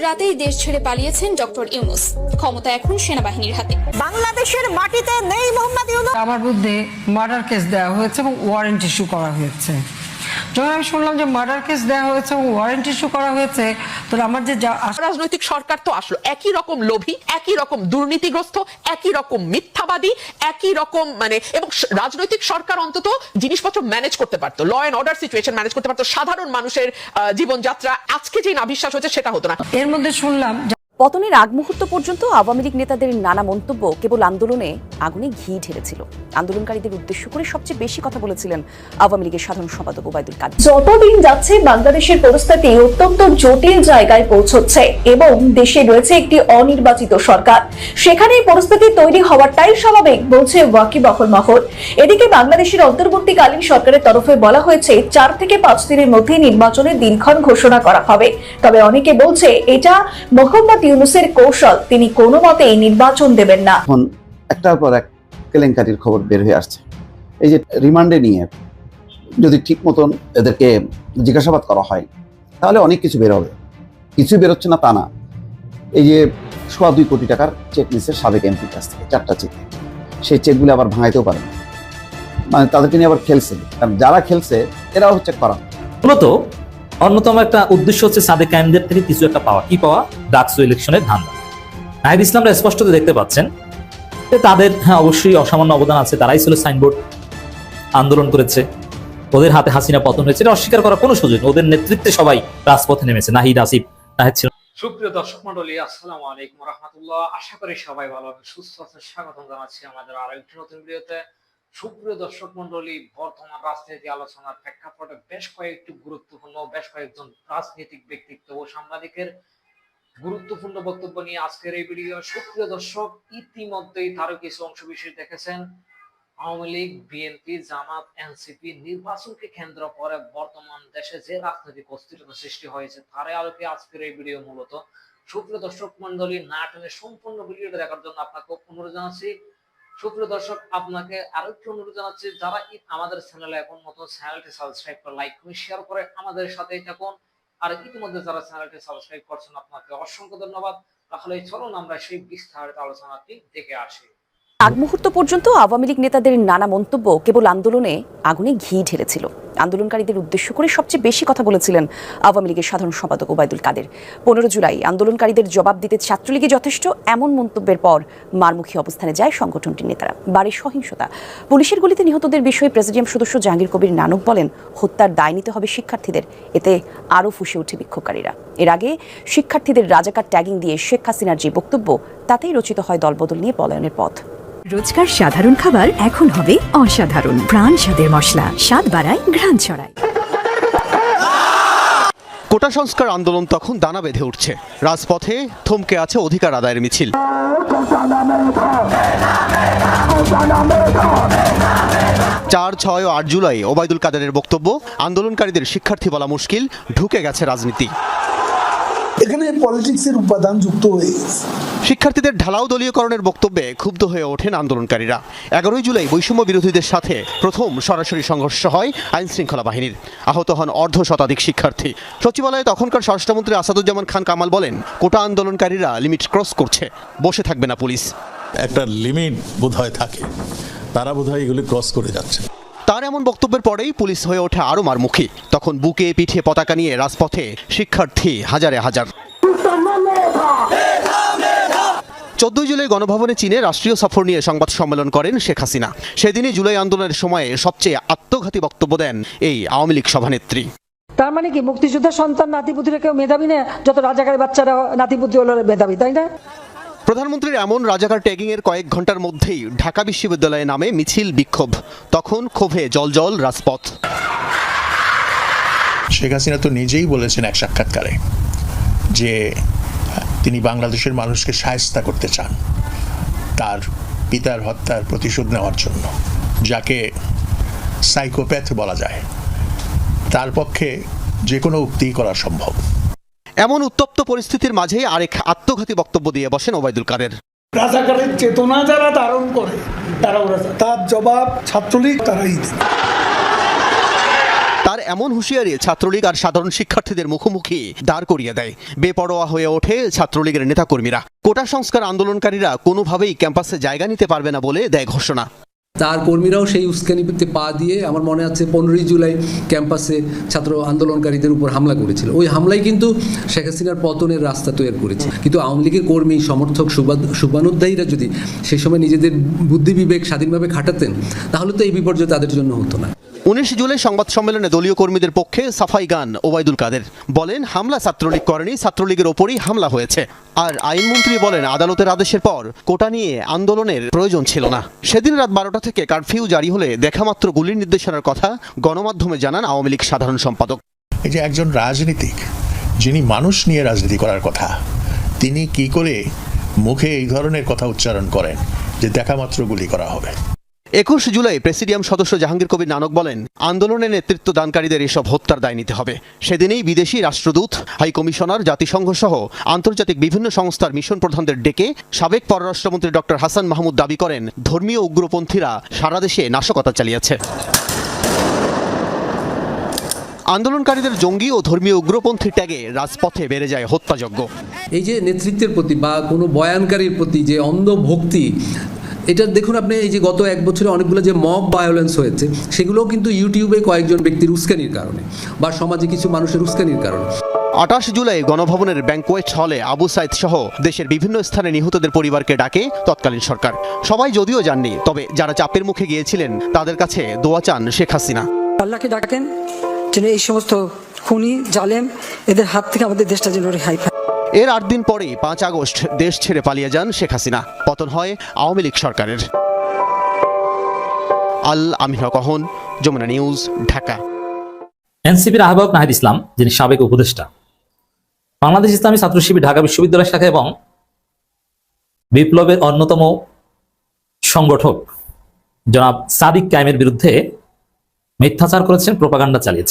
রাতেই দেশ ছেড়ে পালিয়েছেন ডক্টর ইউনূস। ক্ষমতা এখন সেনাবাহিনীর হাতে। বাংলাদেশের মাটিতে নেই মোহাম্মদ ইউনূস। আমার বিরুদ্ধে মার্ডার কেস দেওয়া হয়েছে এবং ওয়ারেন্ট ইস্যু করা হয়েছে। যখন আমি শুনলাম যে মার্ডার কেস দেওয়া হয়েছে এবং ওয়ারেন্ট ইস্যু করা হয়েছে, তাহলে আমার যে রাজনৈতিক সরকার তো আসলো একই রকম লোভী, একই রকম দুর্নীতিগ্রস্ত, একই রকম মিথ্যাবাদী, একই রকম এবং রাজনৈতিক সরকার অন্তত জিনিসপত্র ম্যানেজ করতে পারতো, law and order situation manage করতে পারতো, সাধারণ মানুষের জীবনযাত্রা আজকে যে নাভিশ্বাস হচ্ছে সেটা হতো না। এর মধ্যে শুনলাম পতনের আগ মুহূর্ত পর্যন্ত আওয়ামী লীগ নেতাদের নানা মন্তব্য কেবল আন্দোলনে আগুনে ঘি ঢেলেছিল। আন্দোলনকারীদের উদ্দেশ্য করে সবচেয়ে বেশি কথা বলেছিলেন আওয়ামী লীগের সাধারণ সম্পাদক ওবায়দুল কাদের। যতদিন যাচ্ছে বাংলাদেশের পরিস্থিতি অত্যন্ত জটিল জায়গায় পৌঁছচ্ছে এবং দেশে রয়েছে একটি অনির্বাচিত সরকার। সেখানে পরিস্থিতি তৈরি হওয়াটাই স্বাভাবিক বলছে ওয়াকিবহাল মহল। এদিকে বাংলাদেশের অন্তর্বর্তীকালীন সরকারের তরফে বলা হয়েছে 4 থেকে 5 দিনের মধ্যে নির্বাচনের দিনক্ষণ ঘোষণা করা হবে। তবে অনেকে বলছে এটা মোহাম্মদ ইউনূসের কৌশল, তিনি কোনো মতেই নির্বাচন দেবেন না। এখন একটার পর এক কেলেঙ্কারির খবর বের হয়ে আসছে। এই যে রিমান্ডে নিয়ে যদি ঠিক মতন এদেরকে জিজ্ঞাসাবাদ করা হয় তাহলে অনেক কিছু বের হবে। কিছুই বেরোচ্ছে না তা না। এই যে 2.25 কোটি টাকার চেক নিচ্ছে সাবেক এমপির কাছ থেকে, 4টা চেক। সেই চেকগুলো আবার ভাঙাইতেও পারে না, তাদেরকে নিয়ে আবার খেলছে। কারণ যারা খেলছে এরাও হচ্ছে করা। মূলত অন্যতম একটা উদ্দেশ্য হচ্ছে সাদেক কায়েমদের থেকে কিছু একটা পাওয়া। কি পাওয়া? ডাকসু ইলেকশনের ধান্দা। নাহিদ ইসলামরা স্পষ্ট দেখতে পাচ্ছেন যে তাদের অবশ্যই অসামান্য অবদান আছে। তারাই ছিল সাইনবোর্ড আন্দোলন করেছে, ওদের হাতে হাসিনা পতন হয়েছে, এটা অস্বীকার করার কোনো সুযোগ নেই। ওদের নেতৃত্বে সবাই রাজপথে নেমেছে। নাহিদ, আসিফ, নাহিদ ছিল। সুপ্রিয় দর্শক মন্ডলী, আসসালামু আলাইকুম রাহমাতুল্লাহ। আশা করি সবাই ভালো আছেন, সুস্থ আছেন। স্বাগতম জানাচ্ছি আমাদের আরেকটি নতুন ভিডিওতে। সুপ্রিয় দর্শক মন্ডলী, বর্তমান রাজনীতি আলোচনার প্রেক্ষাপটে বেশ কয়েকটি গুরুত্বপূর্ণ, বেশ কয়েকজন রাজনৈতিক ব্যক্তিত্ব ও সাংবাদিকের গুরুত্বপূর্ণ বক্তব্য নিয়ে আজকের এই ভিডিও। সুপ্রিয় দর্শক, ইতিমধ্যেই তারও কিছু অংশ বিশেষ দেখেছেন আওয়ামী লীগ, বিএনপি, জামাত, এনসিপি নির্বাচনকে কেন্দ্র করে বর্তমান দেশে যে রাজনৈতিক অস্থিরতা সৃষ্টি হয়েছে তার আলোকে আজকের এই ভিডিও মূলত। সুপ্রিয় দর্শক মন্ডলী, না টেনে সম্পূর্ণ ভিডিওটা দেখার জন্য আপনাকে অনুরোধ জানাচ্ছি। সুপ্রিয় দর্শক, আপনাকে আরেকটু অনুরোধ জানাচ্ছি, যারা আমাদের চ্যানেলে এখন মতো চ্যানেলটি সাবস্ক্রাইব করে, লাইক করে, শেয়ার করে আমাদের সাথেই থাকুন। আর ইতিমধ্যে যারা চ্যানেলটি সাবস্ক্রাইব করছেন আপনাকে অসংখ্য ধন্যবাদ। তাহলে চলুন আমরা সেই বিস্তারিত আলোচনাটি দেখে আসি। আগ মুহূর্ত পর্যন্ত আওয়ামী লীগ নেতাদের নানা মন্তব্য কেবল আন্দোলনে আগুনে ঘি ঢেলেছিল। আন্দোলনকারীদের উদ্দেশ্য করে সবচেয়ে বেশি কথা বলেছিলেন আওয়ামী লীগের সাধারণ সম্পাদক ওবায়দুল কাদের। 15 জুলাই আন্দোলনকারীদের জবাব দিতে ছাত্রলীগই যথেষ্ট, এমন মন্তব্যের পর মারমুখী অবস্থানে যায় সংগঠনটির নেতারা। বাড়ে সহিংসতা, পুলিশের গুলিতে নিহতদের বিষয়ে প্রেসিডিয়াম সদস্য জাহাঙ্গীর কবির নানক বলেন, হত্যার দায় নিতে হবে শিক্ষার্থীদের। এতে আরও ফুঁসে ওঠে বিক্ষোভকারীরা। এর আগে শিক্ষার্থীদের রাজাকার ট্যাগিং দিয়ে শেখ হাসিনার যে বক্তব্য, তাতেই রচিত হয় দলবদল নিয়ে পলায়নের পথ। রোজকার সাধারণ খাবার এখন হবে অসাধারণ। প্রাণ স্বাদের মশলা, স্বাদ বাড়ায়, ঘ্রাণ ছড়ায়। কোটা সংস্কার আন্দোলন তখন দানা বেঁধে উঠছে। রাজপথে থমকে আছে অধিকার আদায়ের মিছিল। 4, 6 ও 8 জুলাই ওবায়দুল কাদেরের বক্তব্য, আন্দোলনকারীদের শিক্ষার্থী বলা মুশকিল, ঢুকে গেছে রাজনীতি। এখানে পলিটিক্সের উপাদান যুক্ত হয়ে গেছে। শিক্ষার্থীদের ঢালাও দলীয়করণের বক্তব্যে ক্ষুব্ধ হয়ে ওঠেন আন্দোলনকারীরা। 11 জুলাই বৈষম্য বিরোধীদের সাথে প্রথম সরাসরি সংঘর্ষ হয় আইন শৃঙ্খলা বাহিনীর। আহত হন অর্ধশতাধিক শিক্ষার্থী। সচিবালয়ে তখনকার স্বরাষ্ট্রমন্ত্রী আসাদুজ্জামান খান কামাল বলেন, কোটা আন্দোলনকারীরা লিমিট ক্রস করছে, বসে থাকবে না পুলিশ। একটা লিমিট বোধহয় থাকে, তারা বোধহয় এগুলি ক্রস করে যাচ্ছে। তার এমন বক্তব্যের পরেই পুলিশ হয়ে ওঠে আরও মারমুখী। তখন বুকে পিঠে পতাকা নিয়ে রাজপথে শিক্ষার্থী হাজারে হাজার। 14 জুলাই গণভবনে চীনে রাষ্ট্রীয় সফর নিয়ে সংবাদ সম্মেলন করেন শেখ হাসিনা। সেদিনই জুলাই আন্দোলনের সময়ে সবচেয়ে আত্মঘাতী বক্তব্য দেন এই আওয়ামী লীগ সভানেত্রী। তার মানে কি মুক্তিযুদ্ধের সন্তান নাতিপুতিরা কেউ মেধাবী না? যত রাজাকারের বাচ্চারা নাতিপুতি হলো মেধাবী, তাই না? প্রধানমন্ত্রীর এমন রাজাকার ট্যাগিং এর কয়েক ঘন্টার মধ্যেই ঢাকা বিশ্ববিদ্যালয়ে নামে মিছিল বিক্ষোভ। তখন ক্ষোভে জলজল রাজপথ। শেখ হাসিনা তো নিজেই বলেছেন এক সাক্ষাৎকারে যে তিনি বাংলাদেশের মানুষকে শায়েস্তা করতে চান তার পিতার হত্যার প্রতিশোধ নেওয়ার জন্য, যাকে সাইকোপ্যাথ বলা যায়। তার পক্ষে যে কোনো উক্তি করা সম্ভব। এমন উত্তপ্ত পরিস্থিতির মাঝেই আরেক আত্মঘাতী বক্তব্য দিয়ে বসেন ওবায়দুল কাদের। রাজাকারের চেতনা যারা ধারণ করে তারা তার জবাব ছাত্রলীগ তারাই দেবে। তার এমন হুঁশিয়ারি ছাত্রলীগ আর সাধারণ শিক্ষার্থীদের মুখোমুখি দাঁড় করিয়ে দেয়। বেপরোয়া হয়ে ওঠে ছাত্রলীগের নেতাকর্মীরা। কোটা সংস্কার আন্দোলনকারীরা কোনোভাবেই ক্যাম্পাসে জায়গা নিতে পারবে না বলে দেয় ঘোষণা। তার কর্মীরাও সেই উস্কানিতে পা দিয়ে আমার মনে আছে 15ই জুলাই ক্যাম্পাসে ছাত্র আন্দোলনকারীদের উপর হামলা করেছিল। ওই হামলাই কিন্তু শেখ হাসিনার পতনের রাস্তা তৈরি করেছে। কিন্তু আওয়ামী লীগের কর্মী সমর্থক শুভানুধ্যায়ীরা যদি সেই সময় নিজেদের বুদ্ধি বিবেক স্বাধীনভাবে খাটাতেন তাহলে তো এই বিপর্যয় তাদের জন্য হতো না। 19 জুলাই সংবাদ সম্মেলনে দলীয় কর্মীদের পক্ষে সাফাই গান ওবায়দুল কাদের। বলেন, হামলা ছাত্রলীগ করেনি, ছাত্রলীগের ওপরই হামলা হয়েছে। আর আইনমন্ত্রী বলেন, আদালতের আদেশের পর কোটা নিয়ে আন্দোলনের প্রয়োজন ছিল না। সেদিন রাত 12টা থেকে কারফিউ জারি হলে দেখামাত্র গুলির নির্দেশনার কথা গণমাধ্যমে জানান আওয়ামী লীগ সাধারণ সম্পাদক। এই যে একজন রাজনীতিক যিনি মানুষ নিয়ে রাজনীতি করার কথা, তিনি কি করে মুখে এই ধরনের কথা উচ্চারণ করেন যে দেখামাত্র গুলি করা হবে। 21 জুলাই প্রেসিডিয়াম সদস্য জাহাঙ্গীর কবির নানক বলেন, আন্দোলনে নেতৃত্ব দানকারীদের এসব হত্যার দায় নিতে হবে। সেদিনেই বিদেশি রাষ্ট্রদূত, হাই কমিশনার, জাতিসংঘ সহ আন্তর্জাতিক বিভিন্ন সংস্থার মিশন প্রধানদের ডেকে সাবেক পররাষ্ট্রমন্ত্রী ডক্টর হাসান মাহমুদ দাবি করেন, ধর্মীয় উগ্রপন্থীরা সারা দেশে নাশকতা চালিয়েছে। আন্দোলনকারীদের জঙ্গি ও ধর্মীয় উগ্রপন্থী ট্যাগে রাজপথে বেড়ে যায় হত্যাযজ্ঞ। এই যে নেতৃত্বের প্রতি বা কোনো বয়ানকারীর প্রতি যে অন্ধ ভক্তি, এটা দেখুন আপনি, এই যে গত 1 বছরে অনেকগুলো যে মব ভায়োলেন্স হয়েছে সেগুলোও কিন্তু ইউটিউবে কয়েকজন ব্যক্তির উস্কানির কারণে বা সমাজে কিছু মানুষের উস্কানির কারণে। 28 জুলাই গণভবনের ব্যাংকোয়েট হলে আবু সাইদ সহ দেশের বিভিন্ন স্থানে নিহতদের পরিবারকে ডাকে তৎকালীন সরকার। সবাই যদিও যাননি, তবে যারা চাপের মুখে গিয়েছিলেন তাদের কাছে দোয়া চান শেখ হাসিনা। আল্লাহকে ডাকেন যেন এই সমস্ত খুনি জালেম এদের হাত থেকে আমাদের দেশটা যেন রেহাই পায়। এর 8 দিন পরেই 5 আগস্ট দেশ ছেড়ে পালিয়ে যান শেখ হাসিনা। পতন হয় আওয়ামী লীগ সরকারের। আল আমিন কহন, যমুনা নিউজ, ঢাকা। এনসিপির আহ্বায়ক নাহিদ ইসলাম, যিনি সাবেক উপদেষ্টা, বাংলাদেশ ইসলামী ছাত্র শিবির ঢাকা বিশ্ববিদ্যালয় শাখা এবং বিপ্লবের অন্যতম সংগঠক জনাব সাদিক কায়েমের বিরুদ্ধে মিথ্যাচার করেছেন, প্রোপাগান্ডা চালিয়েছেন।